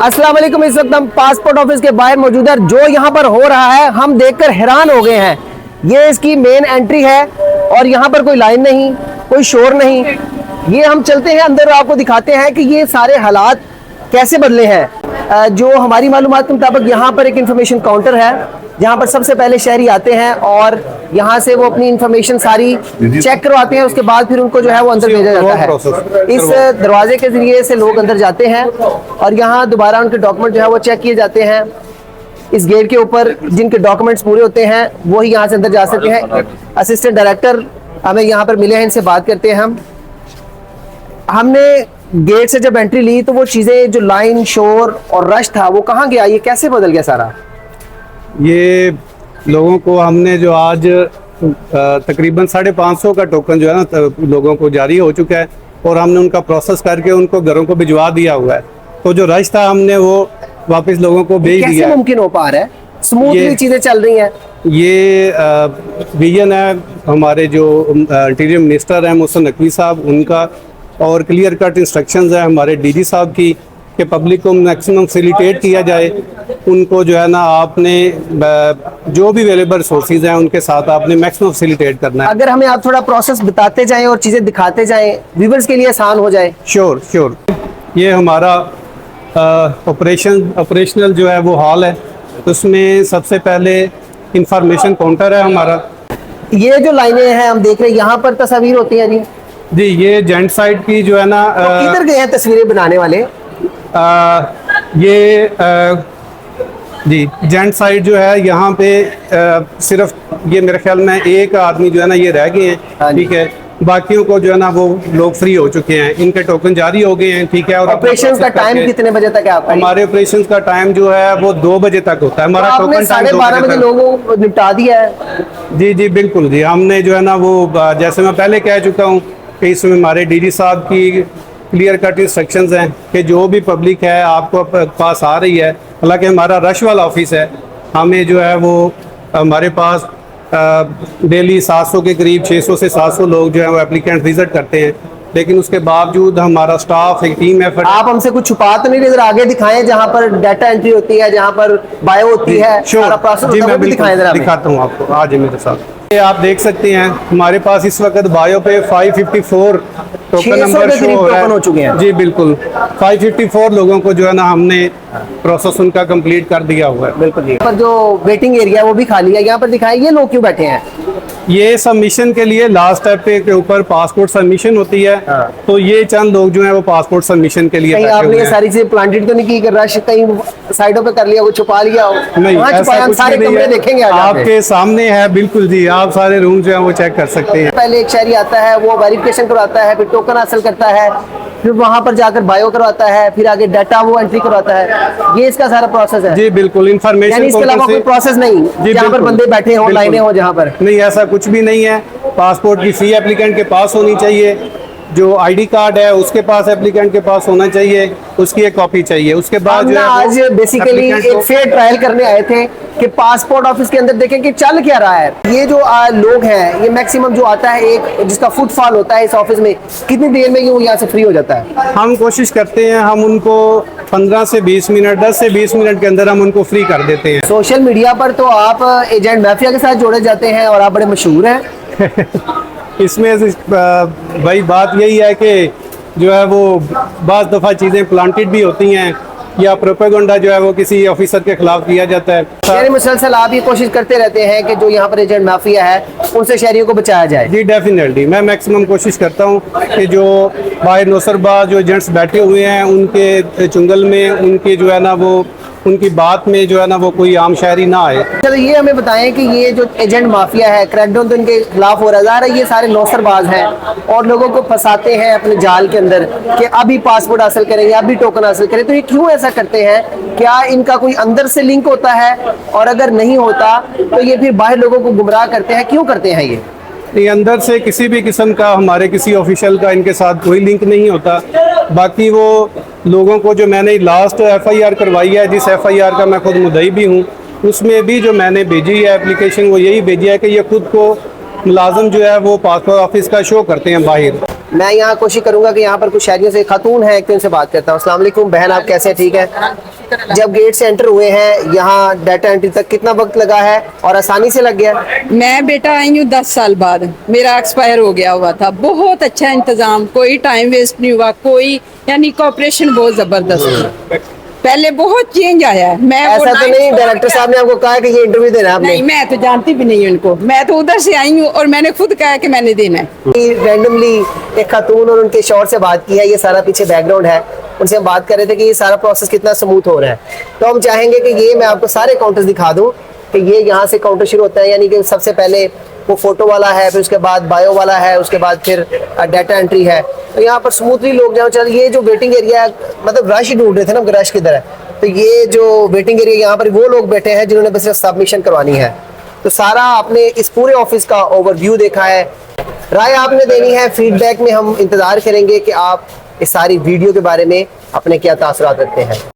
अस्सलाम वालेकुम। इस वक्त हम पासपोर्ट ऑफिस के बाहर मौजूद है। जो यहाँ पर हो रहा है हम देखकर हैरान हो गए हैं। ये इसकी मेन एंट्री है और यहाँ पर कोई लाइन नहीं, कोई शोर नहीं। ये हम चलते हैं अंदर और आपको दिखाते हैं कि ये सारे हालात कैसे बदले हैं। जो हमारी मालूमात के मुताबिक यहाँ पर एक इंफॉर्मेशन काउंटर है जहाँ पर सबसे पहले शहरी आते हैं और यहाँ से वो अपनी इंफॉर्मेशन सारी चेक करवाते हैं। उसके बाद फिर उनको जो है वो अंदर भेजा जाता है। इस दरवाजे के जरिए से लोग अंदर जाते हैं और यहाँ दोबारा उनके डॉक्यूमेंट जो है वो चेक किए जाते हैं। इस गेट के ऊपर जिनके डॉक्यूमेंट्स पूरे होते हैं वही यहाँ से अंदर जा सकते हैं। असिस्टेंट डायरेक्टर हमें यहाँ पर मिले हैं, इनसे बात करते हैं। हमने गेट से जब एंट्री ली तो वो चीज़ें जो लाइन, शोर और रश था वो कहाँ गया, ये कैसे बदल गया सारा? ये लोगों को हमने जो आज तकरीबन 550 का टोकन जो है ना लोगों को जारी हो चुका है और हमने उनका प्रोसेस करके उनको घरों को भिजवा दिया हुआ है। तो जो रश था हमने वो वापस लोगों को भेज दिया। कैसे मुमकिन हो पा रहा है? स्मूथली चीजें चल रही हैं। ये विजन है हमारे जो इंटीरियर मिनिस्टर हैं मोहसिन नकवी साहब, उनका, और क्लियर कट इंस्ट्रक्शंस है हमारे डीजी साहब की कि पब्लिक को मैक्सिमम फैसिलिटेट किया जाए। उनको जो है ना आपने जो भी अवेलेबल सोर्सेज हैं उनके साथ आपने मैक्सिमम फैसिलिटेट करना है। अगर हमें आप थोड़ा प्रोसेस बताते जाएं और चीजें दिखाते जाएं, व्यूअर्स के लिए आसान हो जाए। श्योर। ये हमारा ऑपरेशनल जो है वो हॉल है। उसमें सबसे पहले इंफॉर्मेशन काउंटर है हमारा। ये जो लाइनें हैं हम देख रहे हैं यहाँ पर तस्वीर होती है जी। ये जेंट साइड की जो है ना किधर गए हैं तस्वीरें बनाने वाले? जी जेंट साइड जो है यहाँ पे सिर्फ ये मेरे ख्याल में एक आदमी जो है ना ये रह गए हैं, ठीक है। बाकियों को जो है ना वो लोग फ्री हो चुके हैं, इनके टोकन जारी हो गए हैं, ठीक है। और ऑपरेशन का टाइम कितने बजे तक है आपका? हमारे ऑपरेशन का टाइम जो है वो 2 बजे तक होता है। हमारा टोकन 12:30 बजे लोगों को निपटा दिया है। जी बिल्कुल जी। हमने जो है ना वो जैसे मैं पहले कह चुका हूँ कि इसमें हमारे डीजी साहब की क्लियर कट इंस्ट्रक्शंस हैं कि जो भी पब्लिक है आपको पास आ रही है, हालांकि हमारा रश वाला ऑफिस है, हमें जो है वो हमारे पास डेली 700 के करीब 600 से 700 लोग जो है वो एप्लीकेंट विजिट करते हैं, लेकिन उसके बावजूद हमारा स्टाफ एक टीम एफर्ट। आप हमसे कुछ छुपा तो नहीं रहे? आगे दिखाएं जहाँ पर डाटा एंट्री होती है, जहाँ पर बायो होती है, सारा प्रोसेस होता है, वो भी दिखाएं जरा। दिखाता हूँ आपको, आज मेरे साथ आप देख सकते हैं हमारे पास इस वक्त बायो पे 554 टोकन नंबर शो हो रहा है। हो चुके हैं जी बिल्कुल। 554 लोगों को जो है ना हमने प्रोसेस उनका कंप्लीट कर दिया हुआ है। बिल्कुल। यहाँ पर जो वेटिंग एरिया है वो भी खाली है। यहाँ पर दिखाएं ये लोग क्यों बैठे हैं? ये सबमिशन के लिए लास्ट स्टेप के ऊपर पासपोर्ट सबमिशन होती है। तो ये चंद लोग जो है वो पासपोर्ट सबमिशन के लिए आपने ये सारी चीजें प्लांटेड तो नहीं की, रश कहीं साइडों पे कर लिया, वो छुपा लिया हो? नहीं, ऐसा कुछ सारे कमरे देखेंगे आपके सामने है। बिल्कुल जी, आप सारे रूम जो है वो चेक कर सकते हैं। पहले एक शहरी आता है, वो वेरिफिकेशन करवाता है, फिर टोकन हासिल करता है, फिर वहाँ पर जाकर बायो करवाता है, फिर आगे डाटा वो एंट्री करवाता है। ये इसका सारा प्रोसेस है। जी बिल्कुल। इन्फॉर्मेशन इसके अलावा कोई प्रोसेस नहीं जहाँ पर बंदे बैठे हो, लाइनें हो जहाँ पर? नहीं, ऐसा कुछ भी नहीं है। पासपोर्ट की फी एप्लीकेंट के पास होनी चाहिए, जो आईडी कार्ड है उसके पास एप्लीकेंट के पास होना चाहिए, उसकी एक कॉपी चाहिए। उसके बाद जो है आज बेसिकली एक फेयर ट्रायल करने आए थे कि पासपोर्ट ऑफिस के अंदर देखें कि चल क्या रहा है। ये जो लोग हैं, ये मैक्सिमम जो आता है एक जिसका फुटफॉल होता है इस ऑफिस में, कितनी देर में वो यहाँ से फ्री हो जाता है? हम कोशिश करते हैं हम उनको 15 से 20 मिनट 10 से 20 मिनट के अंदर हम उनको फ्री कर देते हैं। सोशल मीडिया पर तो आप एजेंट माफिया के साथ जोड़े जाते हैं और आप बड़े मशहूर हैं। इसमें भाई बात यही है कि जो है वो बाज़ दफ़ा चीज़ें प्लांटेड भी होती हैं या प्रोपेगेंडा जो है वो किसी ऑफिसर के खिलाफ किया जाता है। यानी मुसलसल आप ये कोशिश करते रहते हैं कि जो यहाँ पर एजेंट माफिया है उनसे शहरियों को बचाया जाए? जी डेफिनेटली। मैं मैक्सिमम कोशिश करता हूँ कि जो बाहर नौसरबाज जो एजेंट्स बैठे हुए हैं उनके चुंगल में, उनके जो है ना वो उनकी बात में जो है ना वो कोई आम शहरी ना आए। चलो ये हमें बताएं कि ये जो एजेंट माफिया है, क्रैकडाउन तो इनके खिलाफ हो रहा है, ये सारे नौसरबाज हैं और लोगों को फंसाते हैं अपने जाल के अंदर कि अभी पासपोर्ट हासिल करेंगे, अभी टोकन हासिल करें। तो ये क्यों ऐसा करते हैं? क्या इनका कोई अंदर से लिंक होता है? और अगर नहीं होता तो ये फिर बाहर लोगों को गुमराह करते हैं, क्यों करते हैं ये अंदर से किसी भी किस्म का हमारे किसी ऑफिशियल का इनके साथ कोई लिंक नहीं होता। बाकी वो लोगों को जो मैंने लास्ट FIR करवाई है, जिस FIR का मैं खुद मुद्दई भी हूँ, उसमें भी जो मैंने भेजी है एप्लीकेशन वो यही भेजी है कि ये खुद को मुलाजम जो है वो पासपोर्ट ऑफिस का शो करते हैं बाहर। मैं यहाँ कोशिश करूंगा कि यहाँ पर कुछ शहरियों से खातून है, एक तो इनसे बात करता हूँ। अस्सलाम वालेकुम बहन, आप कैसे हैं? ठीक है। जब गेट से एंटर हुए हैं यहाँ डाटा एंट्री तक कितना वक्त लगा है और आसानी से लग गया? मैं बेटा आई हूँ 10 साल बाद, मेरा एक्सपायर हो गया हुआ था। बहुत अच्छा इंतजाम, कोई टाइम वेस्ट नहीं हुआ, कोई यानी कोऑपरेशन बहुत जबरदस्त है। पहले बहुत चेंज आया है। मैं वो ऐसा तो नहीं डायरेक्टर साहब ने आपको कहा कि ये इंटरव्यू देना है आपने? नहीं, मैं तो जानती भी नहीं उनको, मैं तो उधर से आई हूँ और मैंने खुद कहा कि मैंने देना है। रैंडमली एक खातून और उनके शौहर से बात की है, ये सारा पीछे बैकग्राउंड है। उनसे हम बात कर रहे थे कि ये सारा प्रोसेस कितना स्मूथ हो रहा है। तो हम चाहेंगे कि ये मैं आपको सारे काउंटर्स दिखा दूं कि ये यहाँ से काउंटर शुरू होता है, यानी कि सबसे पहले वो फोटो वाला है, फिर उसके बाद बायो वाला है, उसके बाद फिर डाटा एंट्री है। तो यहाँ पर स्मूथली लोग जाओ चल। ये जो वेटिंग एरिया है, मतलब रश ढूंढ रहे थे ना, रश किधर है, तो ये जो वेटिंग एरिया यहाँ पर वो लोग बैठे हैं जिन्होंने बस सबमिशन करवानी है। तो सारा आपने इस पूरे ऑफिस का ओवरव्यू देखा है। राय आपने देनी है, फीडबैक में हम इंतजार करेंगे कि आप इस सारी वीडियो के बारे में अपने क्या तासुरात रखते हैं।